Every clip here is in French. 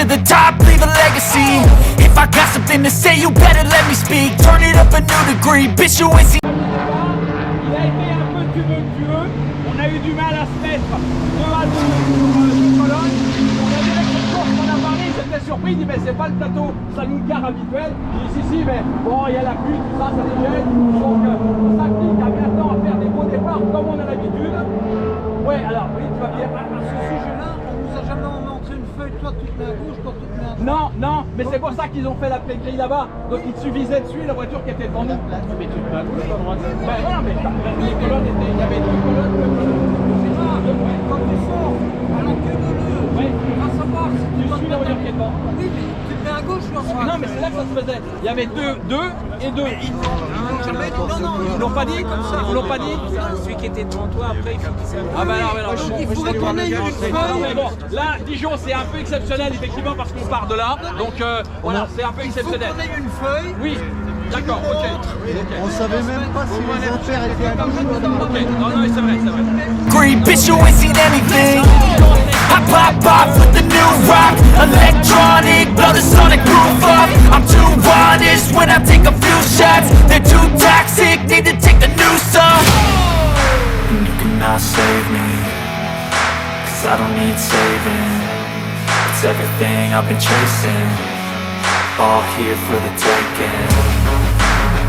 to the top, leave a legacy. If I got something to say, you better let me speak. Turn it up a new degree, bitch, you ain't seen. Il a été un peu tumultueux, on a eu du mal à se mettre de A de Cologne. On a vu avec cette course qu'on a parlé, il s'était surpris, il dit mais c'est pas le plateau Salou-de-Gare habituel. Il dit si mais bon il y a la pluie, tout ça, ça les gêne. Donc on s'applique à maintenant à faire des beaux départs comme on a l'habitude. Ouais alors oui tu vas bien. À ce sujet-là, on nous a jamais montré une feuille, toi tu te mets à gauche, toi tu te mets à droite. Non, non, mais c'est pour ça qu'ils ont fait la grille là-bas. Donc il te suffisait de suivre la voiture qui était devant nous. Mais tu te mets à gauche ou à droite? Ben non, mais les colonnes étaient. Il y avait deux colonnes. Quand tu sors à l'enquête de l'E, Oui. tu vas savoir si Tu suis la voiture qui est devant. Oui, mais tu te mets à gauche ou à droite? Non, mais c'est là que ça se faisait. Il y avait deux et deux. Ils n'ont jamais dit. Non, Ils l'ont pas dit? Ils l'ont pas dit? Celui qui était devant toi, après, il faut qu'il s'arrête. Ah bah non, mais non. Il faut retourner une Non, mais feuille. bon, là, Dijon, c'est un peu exceptionnel, effectivement, parce qu'on part de là. Donc voilà, c'est un peu Il faut exceptionnel. qu'on ait une feuille. Oui, d'accord, ok. On savait même pas si les impairs étaient à gauche ou à droite. Ok, non, non, c'est vrai, c'est vrai. Green, bitch, you ain't seen anything. I pop off with the new rock, electronic, blow the sonic roof up. I'm too honest when I take a few shots. They're too toxic, need to take the noose off. And you cannot save me, 'cause I don't need saving. It's everything I've been chasing, all here for the taking.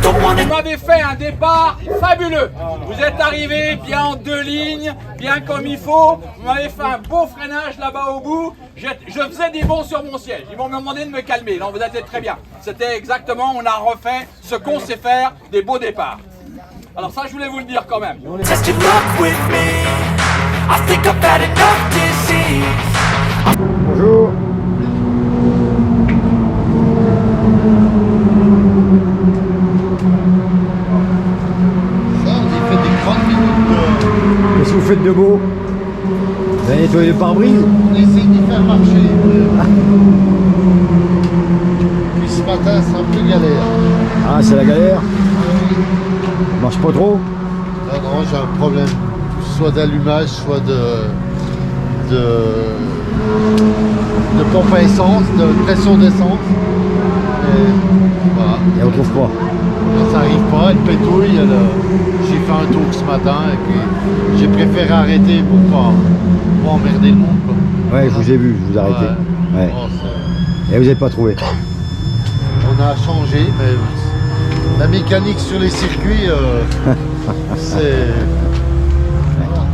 Don't wanna. Vous m'avez fait un départ fabuleux. Vous êtes arrivé bien en deux lignes, bien comme il faut. Vous m'avez fait un beau freinage là-bas au bout. Je faisais des bonds sur mon siège. Ils m'ont demandé de me calmer. Là, vous êtes très bien. C'était exactement, on a refait ce qu'on sait faire, des beaux départs. Alors ça, je voulais vous le dire quand même. Test your luck with me. I think I've had enough disease. Bonjour. Ça, on y fait des grandes minutes. Qu'est-ce que vous faites de beau? Vous avez nettoyé le pare-brise? On essaye d'y faire marcher. Puis ce matin, c'est un peu galère. Ah, c'est la galère? Marche pas trop? Non, non, j'ai un problème. Soit d'allumage, soit de pompe à essence, de pression d'essence. Et voilà. Et on trouve pas. Ça n'arrive pas, elle pétouille. J'ai fait un tour ce matin et puis j'ai préféré arrêter pour pas emmerder le monde, quoi. Ouais, je vous ai vu, je vous ai arrêté. Ouais. Bon, c'est- Et vous n'avez pas trouvé? On a changé, mais la mécanique sur les circuits, c'est... Voilà.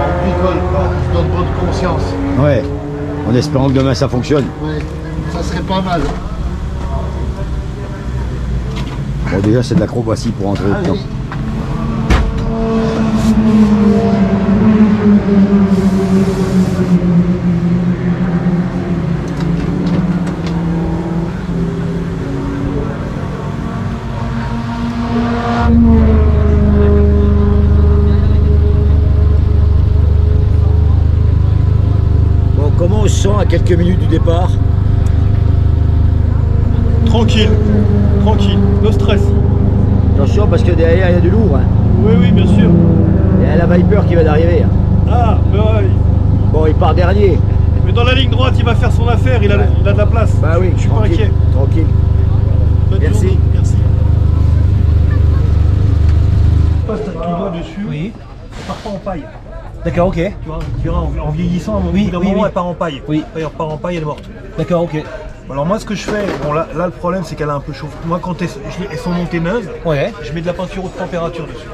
On picole, quoi. Je donne bonne conscience. Ouais. En espérant que demain ça fonctionne. Ouais, ça serait pas mal. Bon, déjà, c'est de l'acrobatie pour entrer dedans. oui. Bon, comment on se sent à quelques minutes du départ? Tranquille, tranquille, no stress. Attention, parce que derrière, il y a du lourd. Hein. Oui, oui, bien sûr. Il y a la Viper qui va d'arriver. Hein. Ah, mais, ouais, Bon, il part dernier. mais dans la ligne droite, il va faire son affaire, il a de la place. Bah oui, Je suis pas tranquille, inquiet. tranquille. Bonne Merci. journée, merci. Passe ta doigt dessus. Oui. Elle part pas en paille. D'accord, ok. Tu verras, en vieillissant, au bout d'un moment, elle part en paille. Oui. Elle part en paille, elle est morte. D'accord, ok. Alors moi, ce que je fais, bon là le problème, c'est qu'elle a un peu chauffé. Moi, quand elles sont montées neuves, Ouais. je mets de la peinture haute température dessus.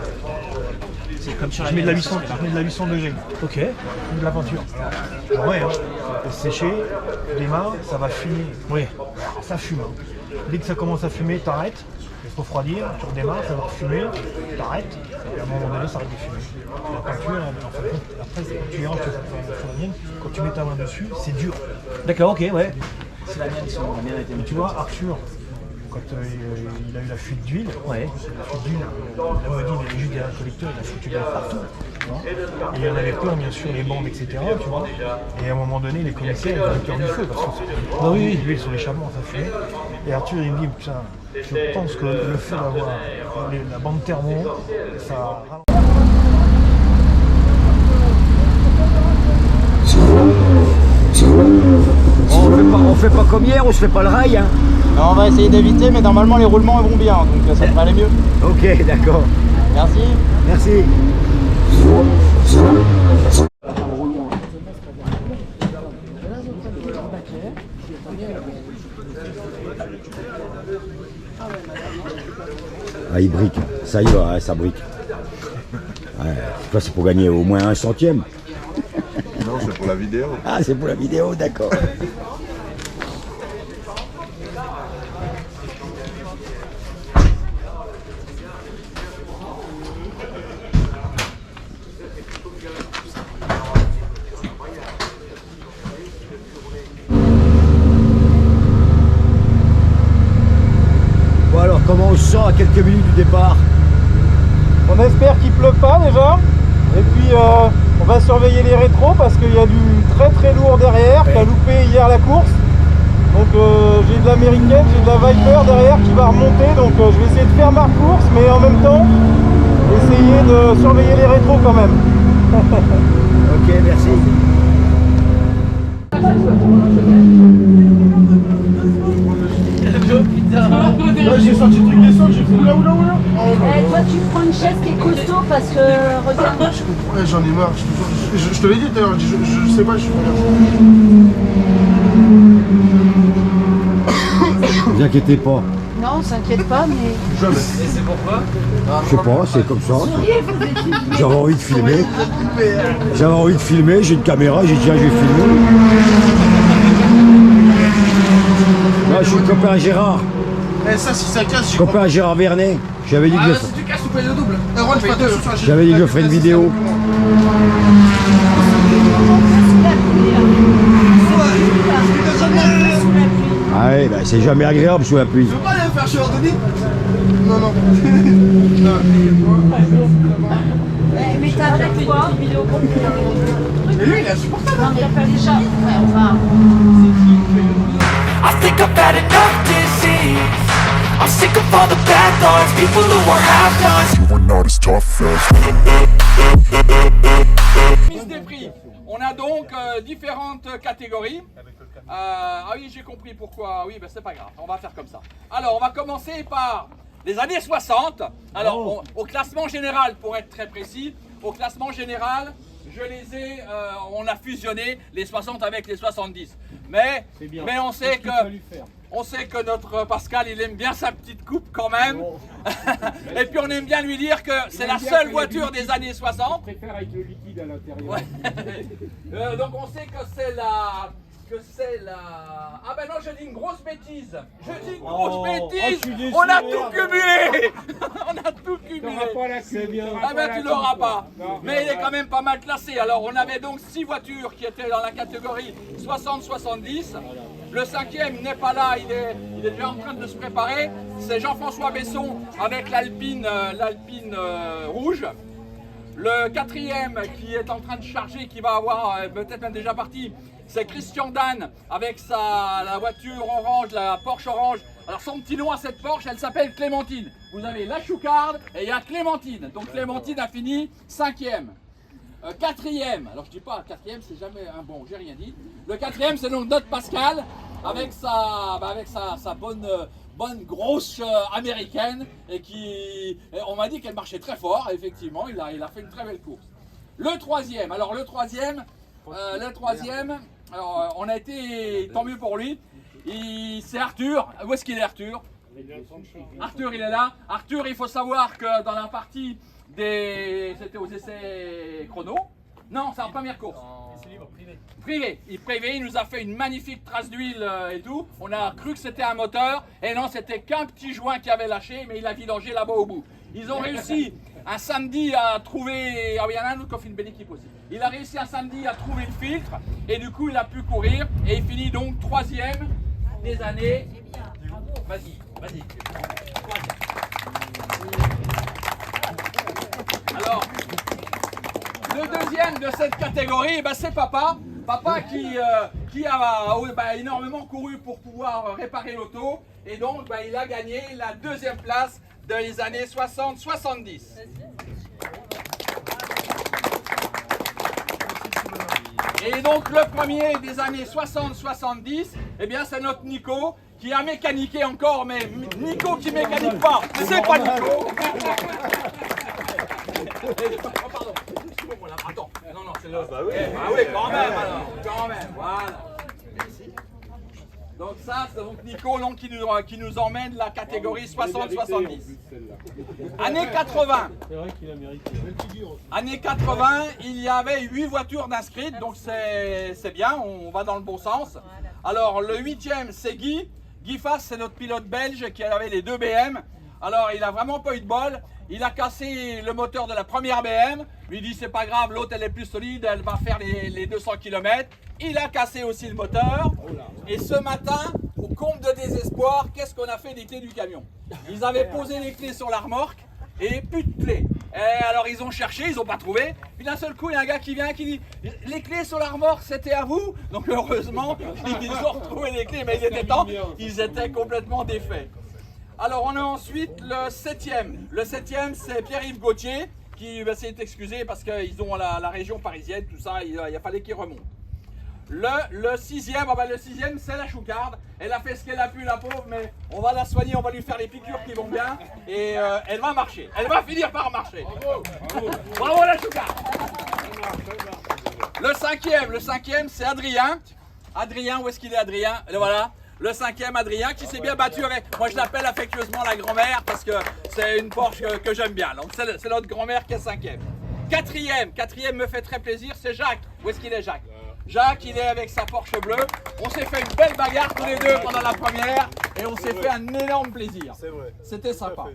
C'est comme sur Je mets de la 800, degrés. Ok. Je mets de la peinture. Ah ouais, hein. Sécher, démarre, ça va fumer. Oui. Ça fume. Hein. Dès que ça commence à fumer, t'arrêtes. Il faut refroidir, tu redémarres, ça va refumer, t'arrêtes. Et à un moment donné, ça arrête de fumer. La peinture, en fin de compte, après, tu verras, je te fais la mienne. Quand tu mets ta main dessus, c'est dur. D'accord, ok, ouais. C'est la mienne, la mienne a été. Tu vois, Arthur, quand il a eu la fuite d'huile, Ouais. la fuite d'huile, la modine il est juste derrière le collecteur, il a foutu de l'huile partout. Tu vois. Et il y en avait plein, bien sûr, les bandes, etc. Tu vois. Et à un moment donné, les commissaires, ils ont peur du feu, parce que Ah oui, oui. l'huile sur l'échappement, ça fumait. Et Arthur, il me dit, putain, je pense que le fait d'avoir la bande thermo, ça... comme hier, on se fait pas le rail. Hein. Non, on va essayer d'éviter, mais normalement les roulements vont bien, donc ça devrait aller mieux. Ok, d'accord. Merci. Merci. Ah, il brique. Ça y va, ça brique. Ouais, toi, c'est pour gagner au moins 1 centième. Non, c'est pour la vidéo. Ah, c'est pour la vidéo, d'accord. Bon alors, comment on se sent à quelques minutes du départ? On espère qu'il pleut pas déjà. Et puis on va surveiller les rétros parce qu'il y a du très très lourd derrière qui a loupé hier la course. Donc j'ai de l'américaine, j'ai de la Viper derrière qui va remonter. Donc je vais essayer de faire ma course, mais en même temps essayer de surveiller les rétros quand même. Ok, merci. J'ai senti le truc descendre, j'ai fait oula. Toi, tu prends une chaise qui est costaud parce que, regarde. Je comprends, j'en ai marre, je te l'ai dit tout à l'heure, je sais pas, je suis pas Ne vous inquiétez pas. Non, on s'inquiète pas, mais. jamais. Et c'est pourquoi? Je sais pas, c'est comme ça. J'avais envie de filmer. J'avais envie de filmer, j'ai une caméra, j'ai dit tiens, je vais filmer. Là, je suis le copain à Gérard. Eh, ça, si ça casse, j'y Copain à Gérard Vernet. J'avais dit que si tu casses, tu payes le double. Ron, fais attention sur la chaise. j'avais dit que je ferais une vidéo. Ah ouais, bah, c'est jamais agréable sous la pluie. Tu veux pas aller faire chez Anthony? Non. Non. Mais t'as avec quoi Et lui, il est insupportable. Non, mais déjà, ouais, on va. I think I've had enough disease. I'm sick of all the bad thoughts, people who are half-nots. You were not as tough as. Mise des prix. On a donc différentes catégories. Ah oui, j'ai compris pourquoi. Oui, ben c'est pas grave, on va faire comme ça. Alors, on va commencer par les années 60. Alors, au classement général, pour être très précis, au classement général, on a fusionné les 60 avec les 70. Mais on sait que notre Pascal, il aime bien sa petite coupe quand même. Et puis on aime bien lui dire que c'est la seule voiture des années 60. Je préfère avec le liquide à l'intérieur. Ouais. Donc on sait que c'est la... Ah ben non, j'ai dit une grosse bêtise. On a tout cumulé. On a tout cumulé. Ah ben tu l'auras pas. Mais il est quand même pas mal classé. Alors on avait donc 6 voitures qui étaient dans la catégorie 60-70. Le 5e n'est pas là, il est déjà en train de se préparer. C'est Jean-François Besson avec l'Alpine rouge. Le 4e qui est en train de charger, qui va avoir peut-être même déjà parti, c'est Christian Dan avec la voiture orange, la Porsche orange. Alors son petit nom à cette Porsche, elle s'appelle Clémentine. Vous avez la Choucarde et il y a Clémentine. Donc Clémentine a fini 5e. 4e, alors je dis pas 4e, c'est jamais un bon, j'ai rien dit. Le 4e, c'est donc notre Pascal avec sa bonne grosse américaine et on m'a dit qu'elle marchait très fort. Effectivement, il a fait une très belle course. Le 3e, alors on a été, tant mieux pour lui, c'est Arthur. Où est-ce qu'il est Arthur? Arthur, il est là. Arthur, il faut savoir que dans la partie c'était aux essais chrono. Non, c'est en première course. Privé. Il nous a fait une magnifique trace d'huile et tout. On a cru que c'était un moteur. Et non, c'était qu'un petit joint qui avait lâché, mais il a vidangé là-bas au bout. Ils ont réussi un samedi à trouver... Ah oui, il y en a un autre qui a fait une belle équipe aussi. Il a réussi un samedi à trouver le filtre. Et du coup, il a pu courir. Et il finit donc 3e des années. Vas-y. Alors, le deuxième de cette catégorie, c'est Papa. Papa qui a énormément couru pour pouvoir réparer l'auto. Et donc, il a gagné la 2e place des années 60-70. Et donc le premier des années 60-70, eh bien c'est notre Nico qui a mécaniqué encore, mais Nico qui mécanique pas, c'est pas Nico. Oh, pardon, excusez-moi là, attends, non, non, c'est le... Bah oui, quand même alors, quand même, voilà. Donc ça, c'est donc Nico donc, qui nous emmène la catégorie 60-70. Année 80. C'est vrai qu'il a mérité. Année 80, il y avait 8 voitures d'inscrites, donc c'est bien, on va dans le bon sens. Alors le 8e, c'est Guy. Guy Fass, c'est notre pilote belge qui avait les 2 BM. Alors il a vraiment pas eu de bol. Il a cassé le moteur de la première BM. Lui dit c'est pas grave, l'autre elle est plus solide, elle va faire les 200 km. Il a cassé aussi le moteur. Et ce matin, au comble de désespoir, qu'est-ce qu'on a fait des clés du camion? Ils avaient posé les clés sur la remorque et plus de clés. Et alors ils ont cherché, ils n'ont pas trouvé. Puis d'un seul coup, il y a un gars qui vient qui dit les clés sur la remorque, c'était à vous? Donc heureusement, ils ont retrouvé les clés, mais il était temps, ils étaient complètement défaits. Alors on a ensuite le 7e. Le 7e, c'est Pierre-Yves Gauthier qui s'est excusé parce qu'ils ont la région parisienne, tout ça, il a fallu qu'il remonte. Le 6e, oh ben le 6e, c'est la Choucarde. Elle a fait ce qu'elle a pu, la pauvre, mais on va la soigner, on va lui faire les piqûres qui vont bien et elle va marcher. Elle va finir par marcher. Bravo la Choucarde. Le 5e, c'est Adrien. Adrien, où est-ce qu'il est Adrien? Et voilà. Le 5e, Adrien, qui s'est bien battu avec... Moi, je l'appelle affectueusement la grand-mère parce que c'est une Porsche que j'aime bien. Donc, c'est notre grand-mère qui est 5e. 4e me fait très plaisir, c'est Jacques. Où est-ce qu'il est, Jacques? Jacques, il est avec sa Porsche bleue. On s'est fait une belle bagarre tous les deux pendant la première et on s'est fait un énorme plaisir. C'est vrai. C'était sympa.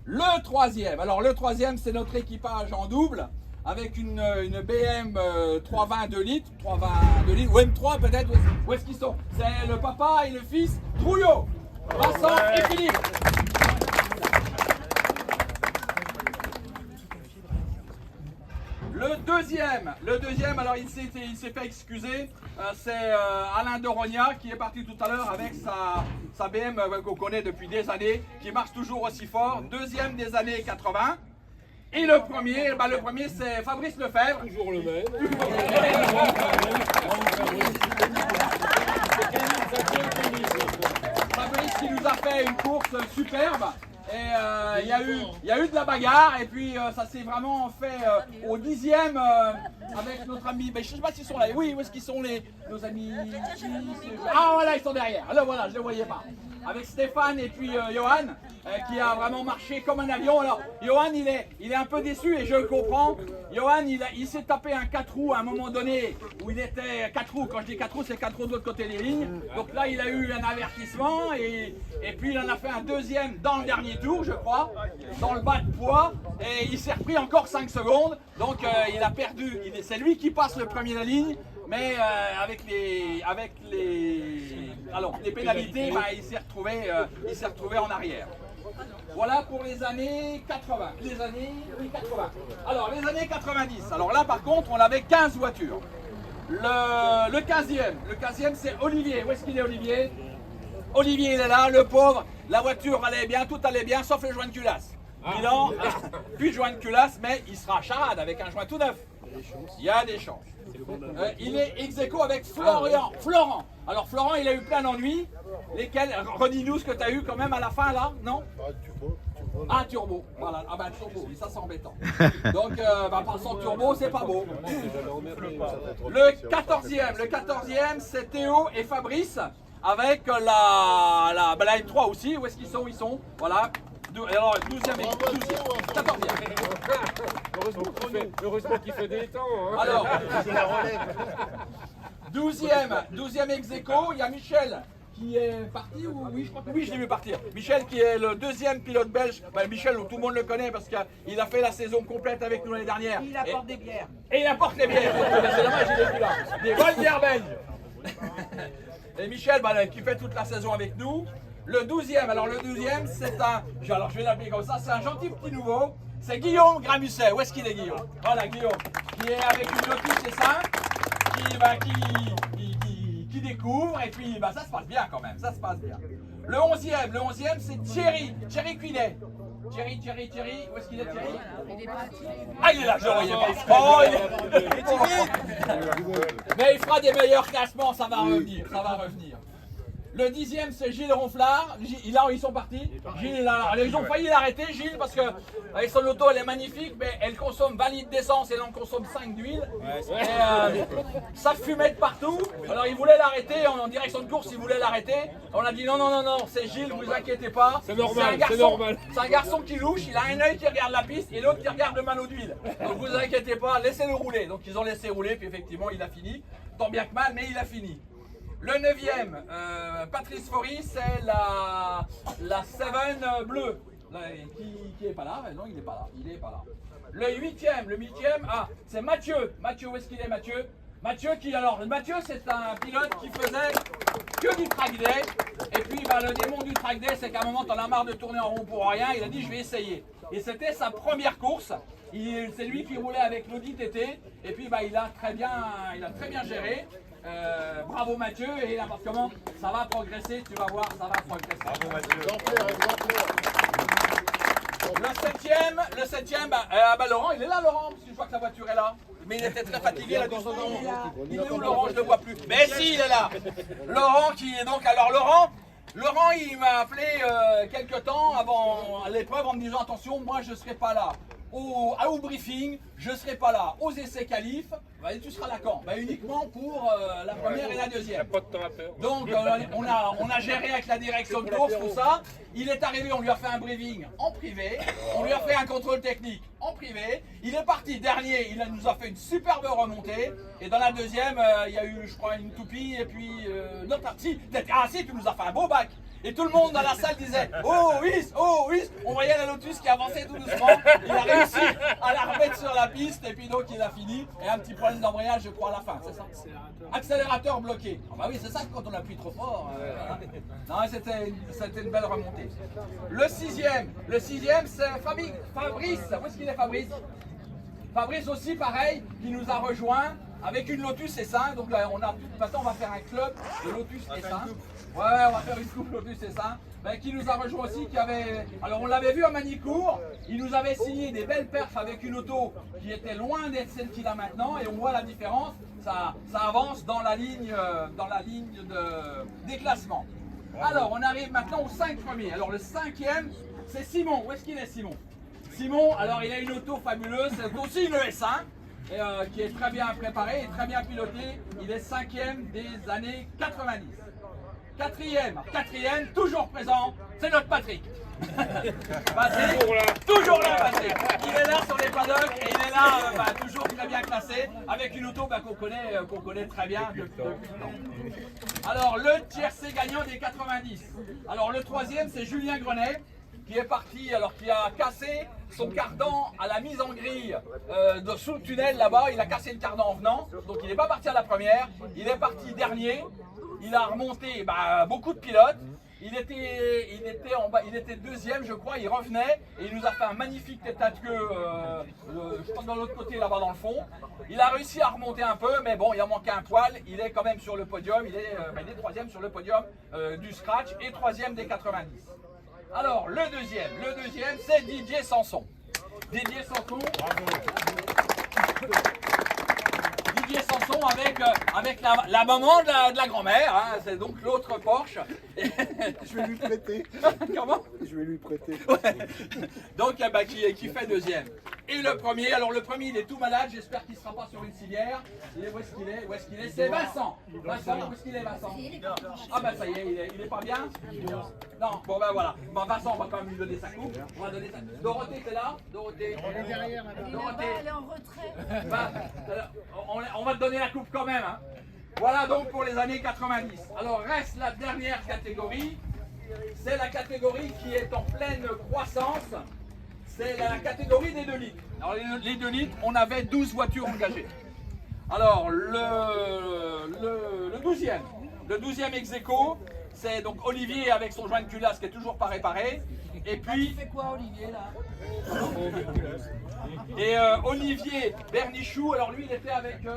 Le 3e, alors le 3e, c'est notre équipage en double avec une BM 320 2 litres, 320 2 litres, ou M3 peut-être. Où est-ce qu'ils sont? C'est le papa et le fils, Trouillot, Vincent et Philippe. Le deuxième, alors il s'est fait excuser, c'est Alain Dorogna qui est parti tout à l'heure avec sa BM qu'on connaît depuis des années, qui marche toujours aussi fort, 2e des années 80. Et le premier c'est Fabrice Lefebvre. Toujours le même. Fabrice qui nous a fait une course superbe. Et il y a eu de la bagarre et puis ça s'est vraiment fait au 10e avec notre ami, mais je ne sais pas s'ils sont là, oui, où est-ce qu'ils sont nos amis? Ah voilà, ils sont derrière, alors voilà, je ne les voyais pas. Avec Stéphane et puis Johan qui a vraiment marché comme un avion. Alors Johan il est un peu déçu et je le comprends. Johan il s'est tapé un 4 roues à un moment donné où il était 4 roues. Quand je dis 4 roues, c'est 4 roues de l'autre côté des lignes. Donc là il a eu un avertissement et puis il en a fait un 2e dans le dernier tour je crois, dans le bas de poids et il s'est repris encore 5 secondes. Donc il a perdu, c'est lui qui passe le premier de la ligne. Mais avec les pénalités, bah, il s'est retrouvé en arrière. Voilà pour les années 80. Alors les années 90. Alors là par contre on avait 15 voitures. Le 15e c'est Olivier. Où est-ce qu'il est Olivier? Olivier il est là, le pauvre. La voiture allait bien, tout allait bien sauf le joint de culasse. Bilan, plus de joint de culasse, mais il sera à charade avec un joint tout neuf. Il y a des chances. Il est ex-aequo avec Florent. Alors Florent, il a eu plein d'ennuis. Lesquels, redis-nous ce que tu as eu quand même à la fin là, non? Ah, turbo. Voilà. Ah ben turbo, oui, ça c'est embêtant. Donc, sans turbo, c'est pas beau. Le 14e, c'est Théo et Fabrice avec la M3 aussi. Où est-ce qu'ils sont? Ils sont, voilà. Alors, 12e et 14e. Heureusement qu'il fait des temps. Hein. Alors, 12e ex-aequo, il y a Michel qui est parti, ou oui, je crois que oui, je l'ai vu partir. Michel qui est le 2e pilote belge. Ben, Michel, tout le monde le connaît parce qu'il a fait la saison complète avec nous l'année dernière. Il apporte des bières. Et il apporte les bières. C'est dommage, il est plus là. Des bonnes bières belges. Et Michel, qui fait toute la saison avec nous. Le 12e, alors le 12e, c'est alors je vais l'appeler comme ça, c'est un gentil petit nouveau. C'est Guillaume Gramusset. Où est-ce qu'il est, Guillaume? Voilà, Guillaume, qui est avec une Lotus C5, qui découvre et puis bah, ça se passe bien quand même, ça se passe bien. Le 11e, c'est Thierry Cuinet. Thierry, où est-ce qu'il est Thierry? Ah, il est là, je le voyais pas. Oh, il est timide. Mais il fera des meilleurs classements, ça va revenir, ça va revenir. Le 10e, c'est Gilles Ronflard. Là, ils sont partis. Gilles, ils ont failli l'arrêter, Gilles, parce que avec son auto, elle est magnifique, mais elle consomme 20 litres d'essence et elle en consomme 5 d'huile. Ça fumait de partout. Alors, ils voulaient l'arrêter, en direction de course, ils voulaient l'arrêter. On a dit non, c'est Gilles, vous inquiétez pas. C'est normal, c'est normal. C'est un garçon qui louche, il a un œil qui regarde la piste et l'autre qui regarde le manot d'huile. Donc, vous inquiétez pas, laissez-le rouler. Donc, ils ont laissé rouler, puis effectivement, il a fini. Tant bien que mal, mais il a fini. Le 9e, Patrice Faury, c'est la Seven bleue. Qui est pas là? Non, il n'est pas là. Il est pas là. Le 8e, c'est Mathieu. Mathieu, où est-ce qu'il est, Mathieu? Mathieu, c'est un pilote qui faisait que du track day. Et puis, le démon du track day, c'est qu'à un moment, t'en as marre de tourner en rond pour rien. Il a dit, je vais essayer. Et c'était sa première course. C'est lui qui roulait avec l'Audi TT. Et puis, il a très bien géré. Bravo Mathieu, et n'importe comment, ça va progresser, tu vas voir, ça va progresser. Bravo Mathieu. Le 7e, Laurent, il est là Laurent, parce que je vois que la voiture est là. Mais il était très fatigué là, il est où Laurent, je ne le vois plus. Mais si, il est là. Laurent qui est donc, alors Laurent il m'a appelé quelques temps avant l'épreuve en me disant attention, moi je ne serai pas là. Au briefing, je ne serai pas là. Aux essais qualifs, tu seras là quand? Uniquement pour la première et la deuxième. Pas de temps à perdre. Donc on a géré avec la direction de course tout ça. Il est arrivé, on lui a fait un briefing en privé. On lui a fait un contrôle technique en privé. Il est parti dernier, nous a fait une superbe remontée. Et dans la deuxième, il y a eu, je crois, une toupie et puis notre partie. Si, tu nous as fait un beau bac. Et tout le monde dans la salle disait oh oui. On voyait la Lotus qui avançait tout doucement. Il a réussi à la remettre sur la piste et puis donc il a fini. Et un petit problème d'embrayage, je crois, à la fin, c'est ça? Accélérateur bloqué. Oui, c'est ça quand on appuie trop fort. Non, c'était une belle remontée. Le 6e, c'est Fabrice. Où est-ce qu'il est, Fabrice? Fabrice aussi, pareil, qui nous a rejoint avec une Lotus S1. Donc là, maintenant, on va faire un club de Lotus S1. Ouais, on va faire une coupe Lotus S1. Qui nous a rejoint aussi, alors on l'avait vu à Manicourt, il nous avait signé des belles perfs avec une auto qui était loin d'être celle qu'il a maintenant, et on voit la différence, ça avance dans la ligne des classements. Alors, on arrive maintenant aux 5 premiers. Alors, le 5e, c'est Simon. Où est-ce qu'il est, Simon? Simon, alors il a une auto fabuleuse, c'est aussi une S1, qui est très bien préparée et très bien pilotée. Il est 5e des années 90. Quatrième, toujours présent, c'est notre Patrick. Patrick, toujours là, Patrick. Il est là sur les paddocks et il est là, toujours très bien classé, avec une auto qu'on connaît très bien depuis longtemps. Alors, le tiercé gagnant des 90. Alors, le 3e, c'est Julien Grenet, qui est parti, qui a cassé son cardan à la mise en grille sous le tunnel là-bas. Il a cassé le cardan en venant, donc il n'est pas parti à la première. Il est parti dernier. Il a remonté beaucoup de pilotes. Il était deuxième, je crois. Il revenait et il nous a fait un magnifique état de queue, je crois dans l'autre côté là-bas dans le fond. Il a réussi à remonter un peu, mais bon, il a manqué un poil. Il est quand même sur le podium. Il est 3e sur le podium du scratch et 3e des 90. Alors, le deuxième, c'est Didier Sanson. Didier Sanson. Didier Sanson avec la maman de la grand-mère, hein, c'est donc l'autre Porsche. Je vais lui prêter. Comment? Je vais lui prêter. Ouais. Donc, qui fait deuxième. Et le premier, il est tout malade, j'espère qu'il ne sera pas sur une civière. Où est-ce qu'il est? C'est Vincent. Vincent, où est-ce qu'il est, Vincent? Ah ça y est, il est pas bien? Non, bon voilà. Vincent, on va quand même lui donner sa coupe. On va donner sa... Dorothée, t'es là? Dorothée. Elle est derrière, madame. Dorothée. Elle est en retrait. On va te donner la coupe quand même. Hein. Voilà donc pour les années 90. Alors reste la dernière catégorie. C'est la catégorie qui est en pleine croissance. C'est la catégorie des 2 litres. Alors les 2 litres, on avait 12 voitures engagées. Alors le 12e ex-aequo, c'est donc Olivier avec son joint de culasse qui est toujours pas réparé. Et puis. Tu fais quoi, Olivier, là? Et Olivier Bernichou, alors lui il était avec Guy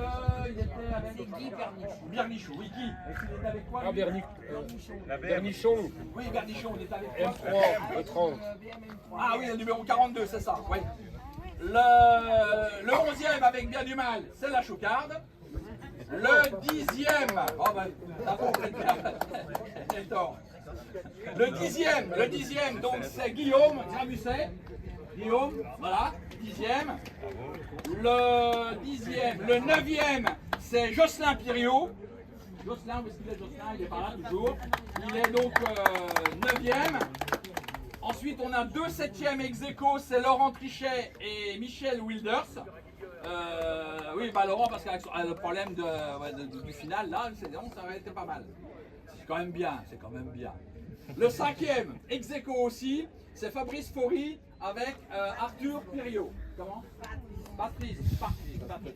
Bernichou. Bernichou, oui, Guy. Et il était avec quoi? Ah, Bernichon. Oui, Bernichon, il était avec quoi? M3, E30. Ah oui, le numéro 42, c'est ça, oui. Le 11e avec bien du mal, c'est la choucarde. Le 10e, oh ben, t'as compris. J'ai tort. Le 10e, donc c'est Guillaume Gramusset. Guillaume, voilà, 10e. Le 10e, le 9e, c'est Jocelyn Piriot. Jocelyn, où est-ce qu'il est Jocelyn? Il est par là toujours. Il est donc 9e. Ensuite, on a 2 7e ex aequo, c'est Laurent Trichet et Michel Wilders. Oui, bah Laurent, parce qu'avec le problème du final, là, ça aurait été pas mal. C'est quand même bien, Le 5e, ex aequo aussi, c'est Fabrice Faury avec Arthur Piriot. Comment? Patrice.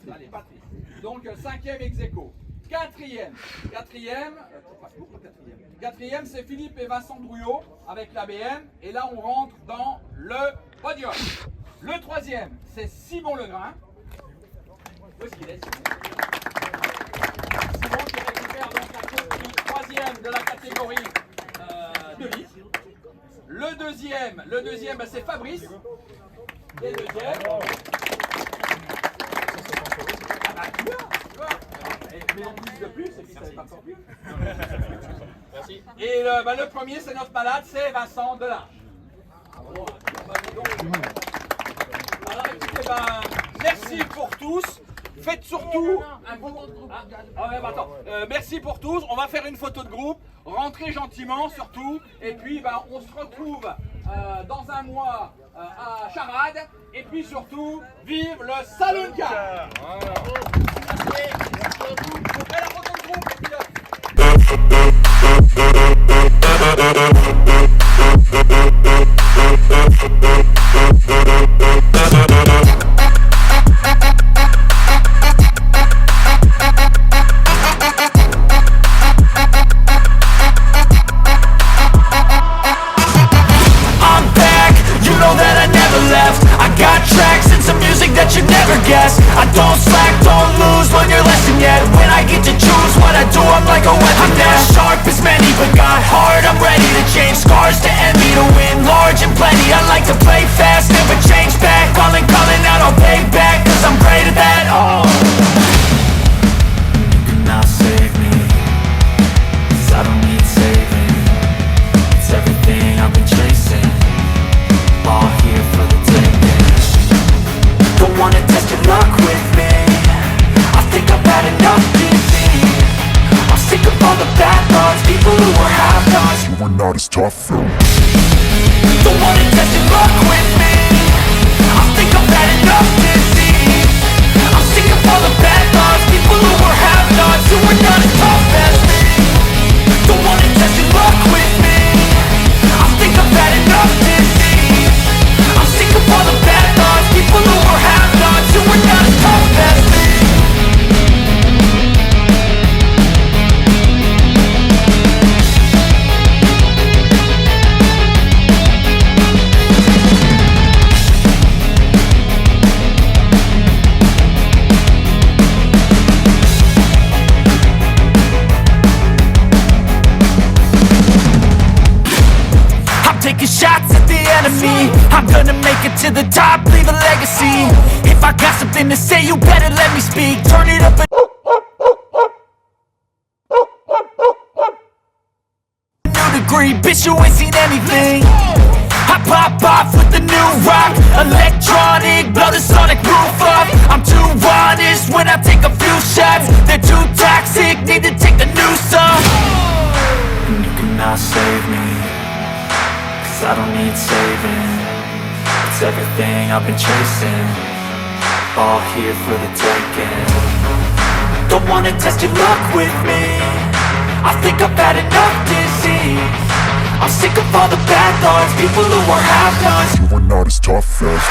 Allez, Patrice. Donc, 5e ex aequo. 4e, c'est Philippe et Vincent Drouillot avec l'ABM. Et là, on rentre dans le podium. Le 3e, c'est Simon Legrain. Où est-ce qu'il est, Simon? Simon qui récupère donc la coupe du 3e de la catégorie de litre. Le deuxième, bah, c'est Fabrice. Et le deuxième. Ah bah, tu vois. Mais en plus de plus, et puis ça n'est pas encore plus. Merci. Et le premier, c'est notre malade, c'est Vincent Delarge. Alors écoutez, merci pour tous. Faites surtout un bon... merci pour tous. On va faire une photo de groupe. Rentrez gentiment surtout. Et puis on se retrouve dans un mois à Charade. Et puis surtout, vive le Saloon Car. I don't slack, don't lose, learn your lesson yet. When I get to choose what I do, I'm like a weapon. I'm not sharp as many, but got heart. I'm ready to change scars to envy, to win large and plenty. I like to play fast, never change back. Calling out, I'll pay back, cause I'm great at that. Oh, you cannot save me, cause I don't need saving. It's everything I've been chasing, all here for the taking. Don't wanna test your luck with me, I think I've had enough disease. I'm sick of all the bad thoughts, people who were half-nots. You were not as tough though. Don't wanna test your luck with me, I think I've had enough disease. I'm sick of all the bad thoughts, people who were half-nots, who were not as tough as me. Don't wanna test your luck with me, I think I've had enough disease. I'm sick of all the bad thoughts, people who were half-nots, who were not as tough as me. Taking shots at the enemy, I'm gonna make it to the top, leave a legacy. If I got something to say, you better let me speak. Turn it up a new degree, bitch, you ain't seen anything. I pop off with the new rock, electronic, blow the sonic roof up. I'm too honest when I take a few shots. They're too toxic, need to take the noose off. And you cannot save me, I don't need saving. It's everything I've been chasing, all here for the taking. Don't wanna test your luck with me, I think I've had enough disease. I'm sick of all the bad thoughts, people who were half-nots. You were not as tough as